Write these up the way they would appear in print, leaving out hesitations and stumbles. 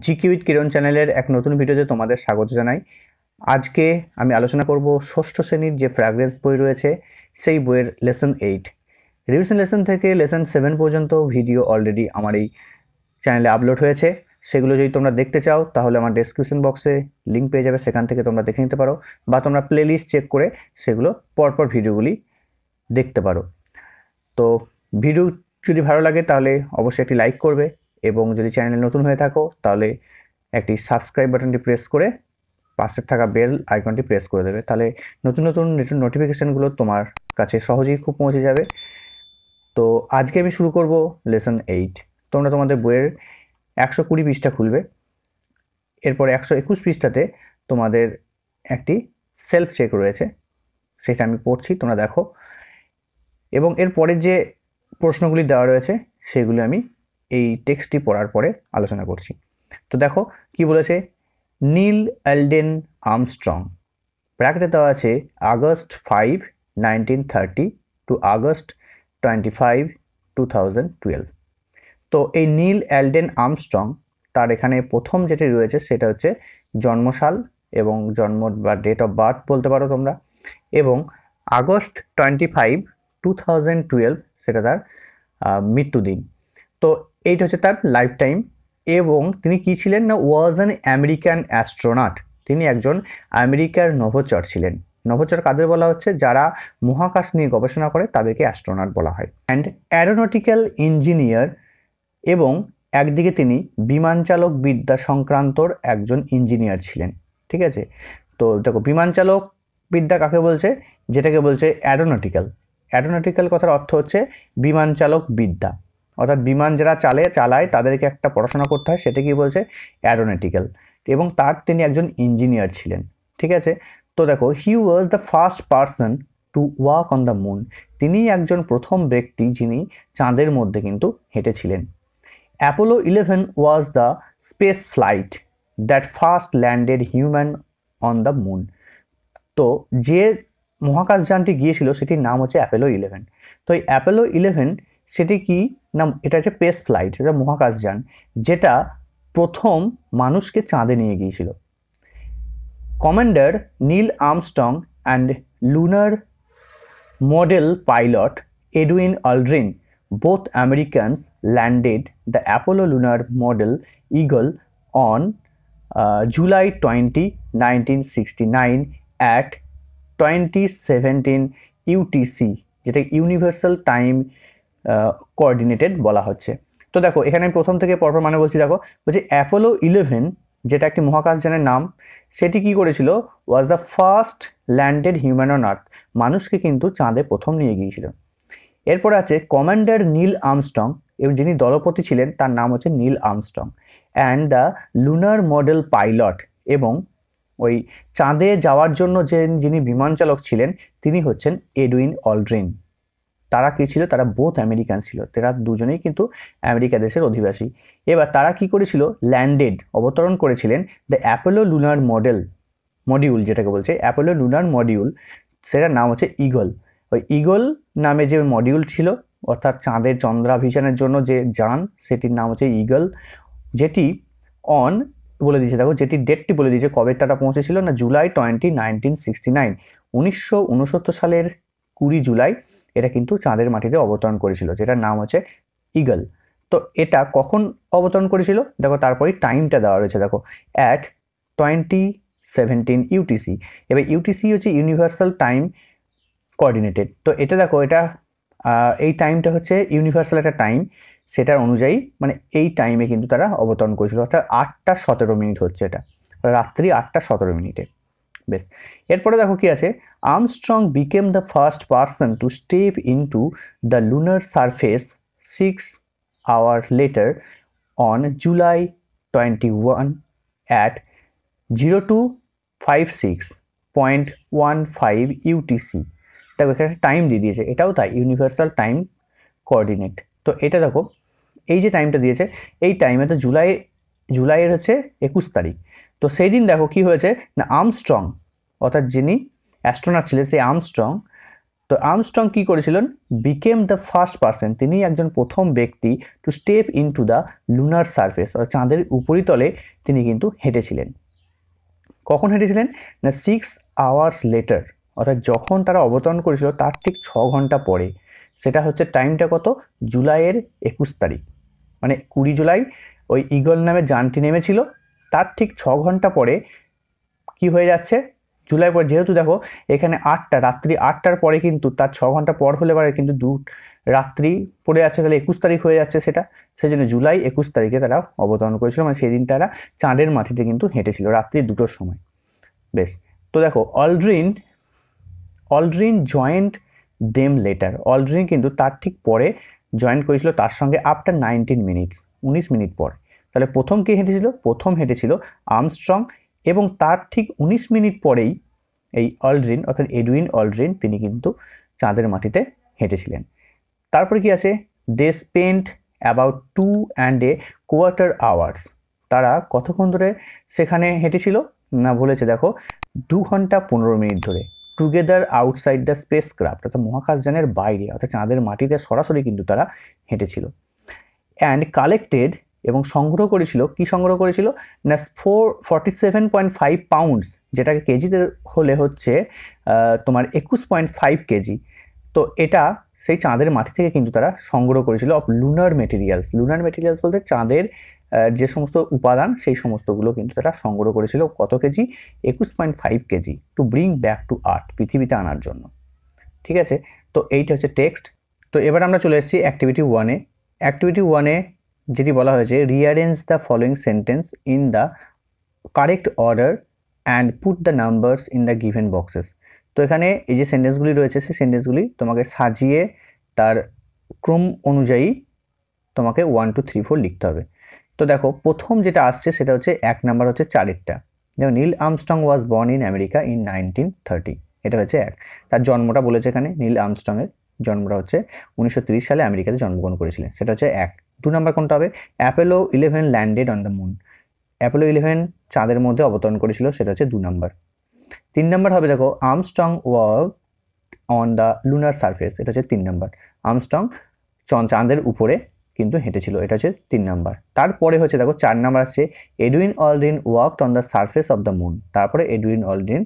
GK with কিরণ চ্যানেলের এক নতুন ভিডিওতে তোমাদের স্বাগত জানাই। আজকে আমি আলোচনা করব ষষ্ঠ শ্রেণীর যে ফ্র্যাগ্রেন্স বই রয়েছে সেই বইয়ের লেসন 8 রিভিশন লেসন থেকে লেসন 7 পর্যন্ত ভিডিও অলরেডি আমার এই চ্যানেলে আপলোড হয়েছে। সেগুলো যদি তোমরা দেখতে চাও তাহলে আমার ডেসক্রিপশন বক্সে লিঙ্ক পেয়ে যাবে, সেখান থেকে তোমরা দেখে নিতে পারো, বা তোমরা প্লেলিস্ট চেক করে সেগুলো পরপর ভিডিওগুলি দেখতে পারো। তো ভিডিও যদি ভালো লাগে তাহলে অবশ্যই একটি লাইক করবে, এবং যদি চ্যানেলে নতুন হয়ে থাকো তাহলে একটি সাবস্ক্রাইব বাটনটি প্রেস করে পাশে থাকা বেল আইকনটি প্রেস করে দেবে, তাহলে নতুন নতুন নোটিফিকেশানগুলো তোমার কাছে সহজেই খুব পৌঁছে যাবে। তো আজকে আমি শুরু করব লেসন 8। তোমরা তোমাদের বইয়ের 120 পৃষ্ঠা খুলবে, এরপরে 121 পৃষ্ঠাতে তোমাদের একটি সেলফ চেক রয়েছে, সেটা আমি পড়ছি, তোমরা দেখো। এবং এরপরের যে প্রশ্নগুলি দেওয়া রয়েছে সেগুলি আমি এই টেক্সটটি পড়ার পরে আলোচনা করছি। তো দেখো কি বলেছে, নীল এলডেন আর্মস্ট্রং, ব্র্যাকেটে দেওয়া আছে আগস্ট 5, 1930 টু আগস্ট 25, 2012। তো এই নীল এলডেন আর্মস্ট্রং, তার এখানে প্রথম যেটি রয়েছে সেটা হচ্ছে জন্মসাল এবং জন্ম বা ডেট অফ বার্থ বলতে পারো তোমরা, এবং আগস্ট 25, 2012 সেটা তার মৃত্যুদিন। তো এইটা হচ্ছে তার লাইফ টাইম। এবং তিনি কি ছিলেন না, ওয়াজ অ্যান আমেরিকান অ্যাস্ট্রোনট, তিনি একজন আমেরিকার নভোচর ছিলেন। নভোচর কাদের বলা হচ্ছে, যারা মহাকাশ নিয়ে গবেষণা করে তাদেরকে অ্যাস্ট্রোনট বলা হয়। অ্যান্ড অ্যারোনটিক্যাল ইঞ্জিনিয়ার, এবং একদিকে তিনি বিমান চালক বিদ্যা সংক্রান্তর একজন ইঞ্জিনিয়ার ছিলেন। ঠিক আছে, তো দেখো বিমান চালক বিদ্যা কাকে বলছে, যেটাকে বলছে অ্যারোনটিক্যাল। অ্যারোনটিক্যাল কথার অর্থ হচ্ছে বিমান চালক বিদ্যা, অর্থাৎ বিমান যারা চালায় তাদেরকে একটা পড়াশোনা করতে হয়, সেটা কি বলছে অ্যারোনটিক্যাল। এবং তিনি একজন ইঞ্জিনিয়ার ছিলেন। ঠিক আছে, তো দেখো he was the first person to walk on the moon, তিনি একজন প্রথম ব্যক্তি যিনি চাঁদের মধ্যে কিন্তু হেঁটেছিলেন। Apollo 11 was the space flight that first landed human on the moon. তো যে মহাকাশযানটি গিয়েছিল সেটির নাম হচ্ছে অ্যাপোলো 11। তো এই অ্যাপোলো 11 সেটি কি নাম, এটা হচ্ছে স্পেস ফ্লাইট, এটা মহাকাশযান যেটা প্রথম মানুষকে চাঁদে নিয়ে গিয়েছিল। Commander Neil Armstrong and lunar model pilot Edwin Aldrin, both Americans landed the Apollo lunar model Eagle on July 20, 1969 at 2017 UTC, যেটা ইউনিভার্সাল টাইম কোঅর্ডিনেটেড বলা হচ্ছে। তো দেখো এখানে আমি প্রথম থেকে পরপর মানে বলছি, দেখো বলছি অ্যাপোলো 11 যেটা একটি মহাকাশযানের নাম, সেটি কি করেছিল, ওয়াজ the first landed human on earth, মানুষকে কিন্তু চাঁদে প্রথম নিয়ে গিয়েছিল। এরপর আছে কমান্ডার নীল আর্মস্ট্রং, এবং যিনি দলপতি ছিলেন তার নাম হচ্ছে Neil Armstrong, and the lunar model pilot, এবং ওই চাঁদে যাওয়ার জন্য যিনি বিমান চালক ছিলেন তিনি হচ্ছেন এডুইন অলড্রিন। তারা কি ছিল, তারা বোথ আমেরিকান ছিল, তারা দুজনেই কিন্তু আমেরিকা দেশের অধিবাসী। এবার তারা কি করেছিল, ল্যান্ডেড অবতরণ করেছিলেন দ্য অ্যাপোলো লুনার মডিউল, যেটাকে বলছে অ্যাপোলো লুনার মডিউল, সেটার নাম হচ্ছে ইগল। ওই ইগল নামে যে মডিউল ছিল, অর্থাৎ চাঁদের চন্দ্রাভিযানের জন্য যে যান, সেটির নাম হচ্ছে ইগল, যেটি বলে দিয়েছে, দেখো যেটি ডেটটি বলে দিয়েছে কবে তারা পৌঁছেছিল না, জুলাই 20, 1969, 1969 সালের 20 জুলাই এটা কিন্তু চাঁদের মাটিতে অবতরণ করেছিল, যেটার নাম হচ্ছে ইগল। তো এটা কখন অবতরণ করেছিল, দেখো তারপরে টাইমটা দেওয়া রয়েছে, দেখো অ্যাট 2017 ইউটিসি। এবার ইউটিসি হচ্ছে ইউনিভার্সাল টাইম কোঅর্ডিনেটেড। তো এটা দেখো, এটা এই টাইমটা হচ্ছে ইউনিভার্সাল একটা টাইম, সেটার অনুযায়ী মানে এই টাইমে কিন্তু তারা অবতরণ করেছিল, অর্থাৎ 8:17 হচ্ছে, এটা রাত্রি 8:17। বেশ, এরপরে দেখো কি আছে, Armstrong became the first person two step into the lunar surface 6 hours later on July 21 at 0256.15 UTC। দেখো এখানে টাইম দিয়ে দিয়েছে, এটাও তাই ইউনিভার্সাল টাইম কোঅর্ডিনেট। তো এটা দেখো এই যে টাইমটা দিয়েছে, এই টাইমে তো জুলাইয়ের হচ্ছে 21 তারিখ। তো সেই দিন দেখো কি হয়েছে না, আর্মস্ট্রং অর্থাৎ যিনি অ্যাস্ট্রোনট ছিলেন সেই আর্মস্ট্রং তো আর্মস্ট্রং কি করেছিলেন, বিকেম দ্য ফার্স্ট পার্সন, তিনি একজন প্রথম ব্যক্তি to step into the lunar surface, অর্থাৎ চাঁদের উপরিতলে তিনি কিন্তু হেঁটেছিলেন। কখন হেঁটেছিলেন না 6 hours লেটার, অর্থাৎ যখন তারা অবতরণ করেছিল তার ঠিক 6 ঘন্টা পরে। সেটা হচ্ছে টাইমটা কত, জুলাইয়ের 21 তারিখ, মানে 20 জুলাই ওই ঈগল নামে যানটি নেমেছিল, তার ঠিক 6 ঘন্টা পরে কি হয়ে যাচ্ছে, জুলাই পর, যেহেতু দেখো এখানে রাত্রি 8টার পরে কিন্তু তার 6 ঘন্টা পর হলে পারে কিন্তু রাত্রি পড়ে যাচ্ছে, তাহলে 21 তারিখ হয়ে যাচ্ছে সেটা, সেই জন্য জুলাই 21 তারিখে তারা অবতরণ করেছিল, মানে সেই দিন তারা চাঁদের মাটিতে কিন্তু হেঁটেছিল রাত্রি 2টোর সময়। বেশ, তো দেখো Aldrin joint them letter, Aldrin কিন্তু তার ঠিক পরে জয়েন করেছিল তার সঙ্গে আফটার 19 মিনিটস, 19 মিনিট পর। তাহলে প্রথম কে হেঁটেছিল, প্রথম হেঁটেছিল আর্মস্ট্রং, এবং তার ঠিক 19 মিনিট পরেই এই অলড্রিন অর্থাৎ এডুইন অলড্রিন তিনি কিন্তু চাঁদের মাটিতে হেঁটেছিলেন। তারপরে কি আছে, দে স্পেন্ট অ্যাবাউট 2.25 hours, তারা কতক্ষণ ধরে সেখানে হেঁটেছিল না বলেছে দেখো 2 ঘন্টা 15 মিনিট ধরে, together outside the space craft, অর্থাৎ মহাকাশযানের বাইরে অর্থাৎ চাঁদের মাটিতে সরাসরি কিন্তু তারা হেঁটেছিল। অ্যান্ড কালেক্টেড, এবং সংগ্রহ করেছিল, কি সংগ্রহ করেছিল না 47.5 পাউন্ডস, যেটাকে কেজিতে হলে হচ্ছে তোমার 21.5 কেজি। তো এটা সেই চাঁদের মাটি থেকে কিন্তু তারা সংগ্রহ করেছিল অফ লুনার মেটেরিয়ালস বলতে চাঁদের যে সমস্ত উপাদান সেই সমস্তগুলো কিন্তু তারা সংগ্রহ করেছিল, কত KG, 21.5 KG, to bring back to earth, পৃথিবীতে আনার জন্য। ঠিক আছে, তো এইটা হচ্ছে টেক্সট। তো এবার আমরা চলে এসেছি অ্যাক্টিভিটি 1-এ। অ্যাক্টিভিটি 1-এ যেটি বলা হয়েছে, rearrange the following sentence in the correct order and put the numbers in the given boxes. তো এখানে এই যে সেন্টেন্সগুলি রয়েছে সেই সেন্টেন্সগুলি তোমাকে সাজিয়ে তার ক্রম অনুযায়ী তোমাকে 1 2 3 4 লিখতে হবে। তো দেখো প্রথম যেটা আসছে সেটা হচ্ছে 1 নাম্বার হচ্ছে 4-এরটা, যেমন Neil Armstrong was born in America in 1930, এটা হচ্ছে 1। তার জন্মটা বলেছে এখানে, নীল আর্মস্ট্রংয়ের জন্মটা হচ্ছে 1930 সালে আমেরিকাতে জন্মগ্রহণ করেছিলেন, সেটা হচ্ছে 1। 2 নাম্বার কোনটা হবে, Apollo 11 landed on the moon, Apollo 11 চাঁদের মধ্যে অবতরণ করেছিল, সেটা হচ্ছে 2 নাম্বার। 3 নাম্বার হবে দেখো, Armstrong walk on the lunar surface, এটা হচ্ছে 3 নাম্বার, আর্মস্ট্রং চাঁদের উপরে কিন্তু হেঁটেছিল, এটা হচ্ছে 3 নাম্বার। তারপরে হচ্ছে দেখো 4 নাম্বার আসছে, Edwin Aldrin walked on the surface of the moon, তারপরে এডুইন অলড্রিন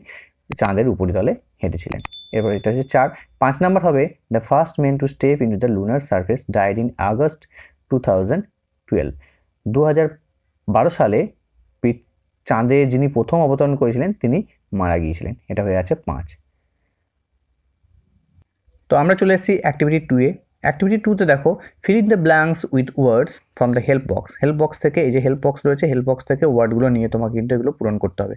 চাঁদের উপরিতলে হেঁটেছিলেন, এরপর এটা হচ্ছে 4। 5 নাম্বার হবে, the first men to step into the lunar surface died in August 2012, 2012 সালে চাঁদে যিনি প্রথম অবতরণ করেছিলেন তিনি মারা গিয়েছিলেন, এটা হয়ে আছে 5। তো আমরা চলে এসেছি অ্যাক্টিভিটি 2-এ। অ্যাক্টিভিটি 2-তে দেখো, fill in the blanks with words from the help box থেকে, এই যে হেল্প বক্স রয়েছে হেল্প বক্স থেকে ওয়ার্ডগুলো নিয়ে তোমাকে কিন্তু এগুলো পূরণ করতে হবে।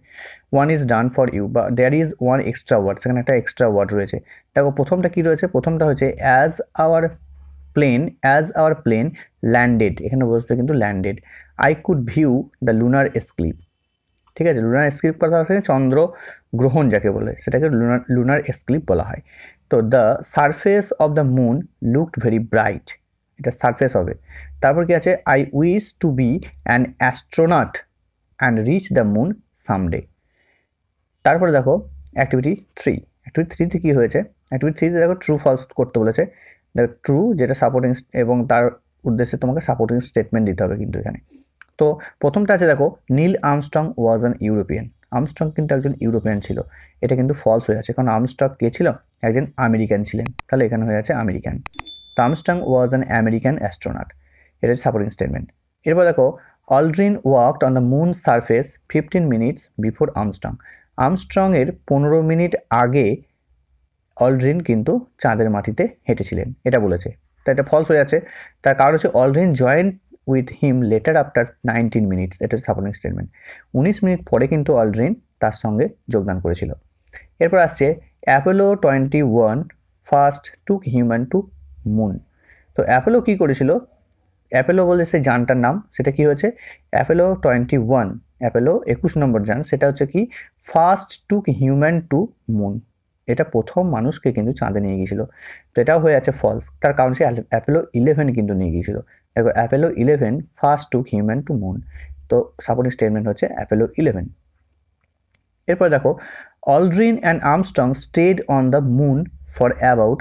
1 ইজ ডান ফর ইউ, বা দেয়ার ইজ 1 এক্সট্রা ওয়ার্ড, সেখানে একটা এক্সট্রা ওয়ার্ড রয়েছে। দেখো প্রথমটা কি রয়েছে, প্রথমটা হচ্ছে অ্যাজ আওয়ার প্লেন ল্যান্ডেড, এখানে বসবে কিন্তু landed, I could view the lunar eclipse. ঠিক আছে, লুনার এক্লিপস কথা হচ্ছে চন্দ্র গ্রহণ যাকে বলে সেটাকে লুনার এক্লিপস বলা হয়। তো the surface of the moon looked very bright, এটা সারফেস হবে। তারপর কি আছে, I wish to be an astronaut and reach the moon someday. তারপরে দেখো অ্যাক্টিভিটি 3তে কী হয়েছে, অ্যাক্টিভিটি 3তে দেখো ট্রু ফলস করতে বলেছে। দেখো ট্রু যেটা সাপোর্টিং, এবং তার উদ্দেশ্যে তোমাকে সাপোর্টিং স্টেটমেন্ট দিতে হবে কিন্তু এখানে। তো প্রথমটা আছে দেখো, Neil Armstrong was an European, Armstrong কিন্তু একজন ইউরোপিয়ান ছিল, এটা কিন্তু ফলস হয়ে আছে, কারণ আর্মস্ট্রং কে ছিল, একজন আমেরিকান ছিলেন, তাহলে এখানে হয়ে আছে আমেরিকান। তো Armstrong was an American astronaut, এটা হচ্ছে সাপোর্টিং স্টেটমেন্ট। এরপর দেখো, Aldrin walked on the moon surface 15 minutes before আর্মস্ট্রংয়ের 15 মিনিট আগে অলড্রিন কিন্তু চাঁদের মাটিতে হেঁটেছিলেন, এটা বলেছে, তো এটা ফলস হয়ে আছে। তার কারণ হচ্ছে Aldrin joint with him letter after 19 minutes, এটা সাপোর্টিং স্টেটমেন্ট। 19 মিনিট পরে কিন্তু অলড্রিন তার সঙ্গে যোগদান করেছিল। এরপর আসছে Apollo 21 first took human to moon. তো অ্যাপোলো কী করেছিল, অ্যাপোলো বলে সেই যানটার নাম, সেটা কি হয়েছে, অ্যাপোলো 21, অ্যাপোলো 21 নম্বর যান, সেটা হচ্ছে কি first took human to moon, এটা প্রথম মানুষকে কিন্তু চাঁদে নিয়ে গিয়েছিল, তো এটাও হয়ে আছে ফলস। তার কারণ সে অ্যাপোলো 11 কিন্তু নিয়ে গিয়েছিল। দেখো Apollo 11 first took human to moon, তো সাপোর্টিং স্টেটমেন্ট হচ্ছে অ্যাপোলো 11। এরপর দেখো, Aldrin and Armstrong stayed on the moon for about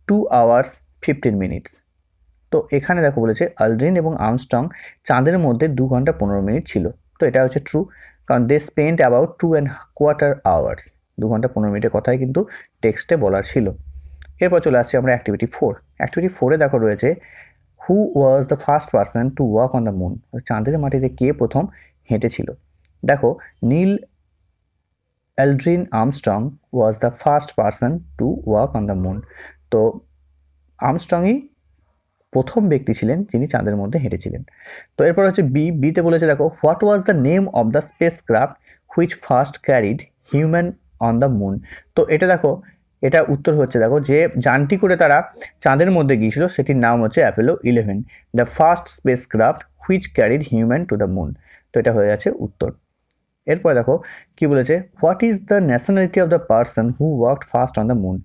2 hours 15 minutes. তো এখানে দেখো বলেছে অলড্রিন এবং আর্মস্ট্রং চাঁদের মধ্যে 2 ঘন্টা 15 মিনিট ছিল। তো এটা হচ্ছে ট্রু, কারণ দে স্পেন্ড অ্যাবাউট 2.25 আওয়ার্স, 2 ঘন্টা 15 মিনিটের কথাই কিন্তু টেক্সটে বলা ছিল। এরপর চলে আসছি আমরা অ্যাক্টিভিটি 4। অ্যাক্টিভিটি 4-এ দেখো রয়েছে who was the first person to walk on the moon. চাঁদের মাটিতে কে প্রথম হেঁটেছিল? দেখো Neil Aldrin Armstrong was the first person to walk on the moon. তো আর্মস্ট্রংই প্রথম ব্যক্তি ছিলেন যিনি চাঁদের মধ্যে হেঁটেছিলেন। তো এরপর হচ্ছে বিতে বলেছে দেখো what was the name of the space craft which first carried human on the moon. তো এটা দেখো, এটা উত্তর হচ্ছে দেখো যে যানটি করে তারা চাঁদের মধ্যে গিয়েছিল সেটির নাম হচ্ছে Apollo 11, the first space craft which carried human to the moon. তো এটা হয়ে যাচ্ছে উত্তর। এরপর দেখো কি বলেছে what is the nationality of the person who walked first on the moon.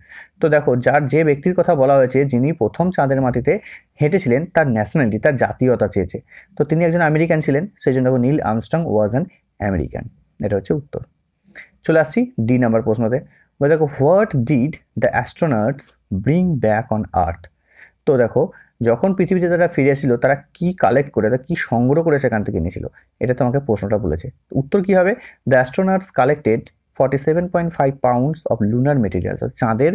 তো দেখো যে ব্যক্তির কথা বলা হয়েছে যিনি প্রথম চাঁদের মাটিতে হেঁটেছিলেন তার ন্যাশনালিটি, তার জাতীয়তা চেয়েছে। তো তিনি একজন আমেরিকান ছিলেন, সেই জন্য দেখো Neil Armstrong was an American. এটা হচ্ছে উত্তর। চলে আসছি ডি নাম্বার প্রশ্নতে। বলে দেখো what did the astronauts bring back on earth. তো দেখো যখন পৃথিবীতে তারা ফিরে এসেছিল তারা কি কালেক্ট করে, তারা কি সংগ্রহ করে সেখান থেকে এনেছিল, এটা তোমাকে প্রশ্নটা বলেছে। উত্তর কি হবে? The astronauts collected 47.5 pounds of lunar materials. চাঁদের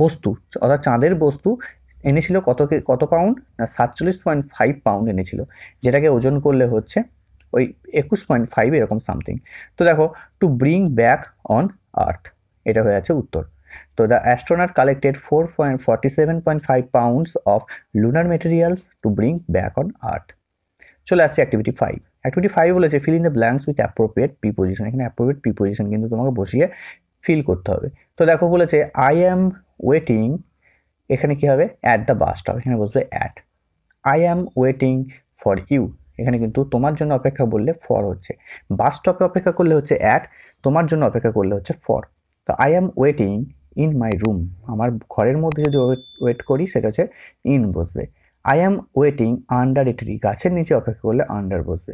বস্তু, অর্থাৎ চাঁদের বস্তু এনেছিল কত পাউন্ড না 47.5 পাউন্ড এনেছিল, যেটাকে ওজন করলে হচ্ছে ওই 21.5 এরকম সামথিং। তো দেখো to bring back on earth, এটা হয়ে আছে উত্তর। তো the astronaut collected 47.5 pounds of lunar materials to bring back on earth. চলে আসছে অ্যাক্টিভিটি 5। অ্যাক্টিভিটি 5 বলেছে fill in the blanks with appropriate preposition. এখানে অ্যাপ্রোপ্রিয়েট প্রিপোজিশন কিন্তু তোমাকে বসিয়ে ফিল করতে হবে। তো দেখো বলেছে আই অ্যাম ওয়েটিং, এখানে কি হবে? অ্যাট দ্য বাস স্টপ, এখানে বসবে at. I am waiting for you, এখানে কিন্তু তোমার জন্য অপেক্ষা বললে ফর হচ্ছে। বাস স্টপে অপেক্ষা করলে হচ্ছে অ্যাট, তোমার জন্য অপেক্ষা করলে হচ্ছে ফর। তো I am waiting in my room, আমার ঘরের মধ্যে যদি ওয়েট করি সেটা হচ্ছে ইন বসবে। I am waiting under a tree, গাছের নিচে অপেক্ষা করলে আন্ডার বসবে।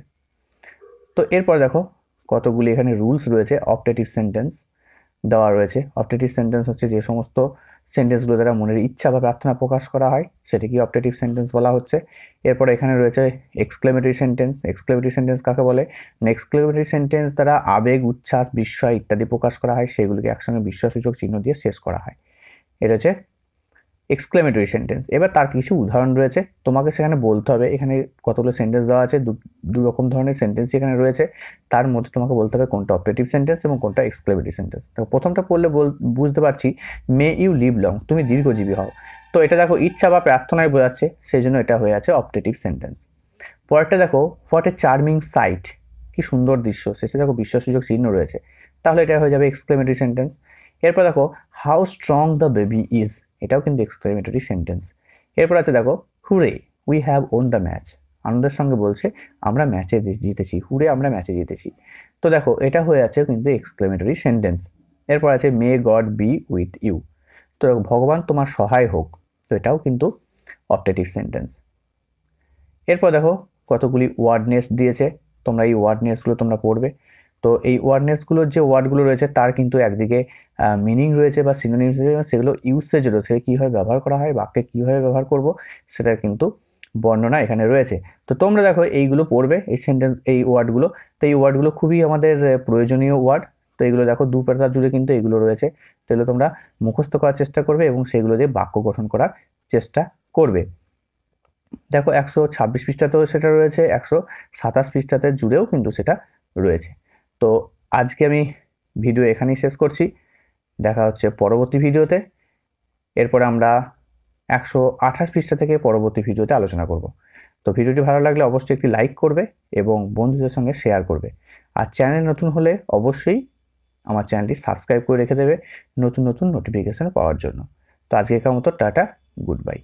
তো এরপর দেখো কতগুলি এখানে রুলস রয়েছে। অপটেটিভ সেন্টেন্স দেওয়া রয়েছে। অপটেটিভ সেন্টেন্স হচ্ছে যে সমস্ত সেন্টেন্সগুলো দ্বারা মনের ইচ্ছা বা প্রার্থনা প্রকাশ করা হয় সেটাকে অপটেটিভ সেন্টেন্স বলা হচ্ছে। এরপর এখানে রয়েছে এক্সক্লেমেটরি সেন্টেন্স। এক্সক্লেমেটরি সেন্টেন্স কাকে বলে? এক্সক্লেমেটরি সেন্টেন্স দ্বারা আবেগ, উচ্ছ্বাস, বিস্ময় ইত্যাদি প্রকাশ করা হয়, সেগুলিকে একসঙ্গে বিস্ময়সূচক চিহ্ন দিয়ে শেষ করা হয়। এটা হচ্ছে এক্সক্লেমেটরি সেন্টেন্স। এবার তার কিছু উদাহরণ রয়েছে, তোমাকে সেখানে বলতে হবে। এখানে কতগুলো সেন্টেন্স দেওয়া আছে, দু রকম ধরনের সেন্টেন্স এখানে রয়েছে, তার মধ্যে তোমাকে বলতে হবে কোনটা অপটেটিভ সেন্টেন্স এবং কোনটা এক্সক্লেমেটরি সেন্টেন্স। তো প্রথমটা পড়লে বুঝতে পারছি মে ইউ লিভ লং, তুমি দীর্ঘজীবী হও। তো এটা দেখো ইচ্ছা বা প্রার্থনায় বোঝাচ্ছে, সেই জন্য এটা হয়ে আছে অপটেটিভ সেন্টেন্স। পরেরটা দেখো হোয়াট এ চার্মিং সাইট, কি সুন্দর দৃশ্য, শেষে দেখো বিস্ময়সূচক চিহ্ন রয়েছে, তাহলে এটা হয়ে যাবে এক্সক্লেমেটরি সেন্টেন্স। এরপর দেখো how strong the baby is, এটাও কিন্তু এক্সক্লেমেটরি সেন্টেন্স। এরপর আছে দেখো hurray we have won the match, আনন্দের সঙ্গে বলছে আমরা ম্যাচে জিতেছি, হুরে আমরা ম্যাচে জিতেছি। তো দেখো এটা হয়ে আছে কিন্তু এক্সক্লেমেটরি সেন্টেন্স। এরপর আছে may God be with you, তো ভগবান তোমার সহায় হোক, তো এটাও কিন্তু অপটেটিভ সেন্টেন্স। এরপর দেখো কতগুলি ওয়ার্ডনেস দিয়েছে, তোমরা এই ওয়ার্ডনেসগুলো তোমরা পড়বে। তো এই ওয়ার্ডনেসগুলোর যে ওয়ার্ডগুলো রয়েছে তার কিন্তু একদিকে মিনিং রয়েছে বা সিনোনিমস রয়েছে, সেগুলো ইউসেজ রয়েছে, কীভাবে ব্যবহার করা হয়, বাক্যে কীভাবে ব্যবহার করব সেটা কিন্তু বর্ণনা এখানে রয়েছে। তো তোমরা দেখো এইগুলো পড়বে, এই সেন্টেন্স, এই ওয়ার্ডগুলো। তো এই ওয়ার্ডগুলো খুবই আমাদের প্রয়োজনীয় ওয়ার্ড। তো এগুলো দেখো 2 পাতা জুড়ে কিন্তু এগুলো রয়েছে, তো এগুলো তোমরা মুখস্থ করার চেষ্টা করবে এবং সেগুলো দিয়ে বাক্য গঠন করার চেষ্টা করবে। দেখো 126 পৃষ্ঠাতেও সেটা রয়েছে, 127 পৃষ্ঠাতে জুড়েও কিন্তু সেটা রয়েছে। তো আজকে আমি ভিডিও এখানেই শেষ করছি, দেখা হচ্ছে পরবর্তী ভিডিওতে। এরপরে আমরা 128 পৃষ্ঠা থেকে পরবর্তী ভিডিওতে আলোচনা করব। তো ভিডিওটি ভালো লাগলে অবশ্যই একটি লাইক করবে এবং বন্ধুদের সঙ্গে শেয়ার করবে। আর চ্যানেল নতুন হলে অবশ্যই আমার চ্যানেলটি সাবস্ক্রাইব করে রেখে দেবে নতুন নতুন নোটিফিকেশন পাওয়ার জন্য। তো আজকে মতো টাটা, গুড বাই।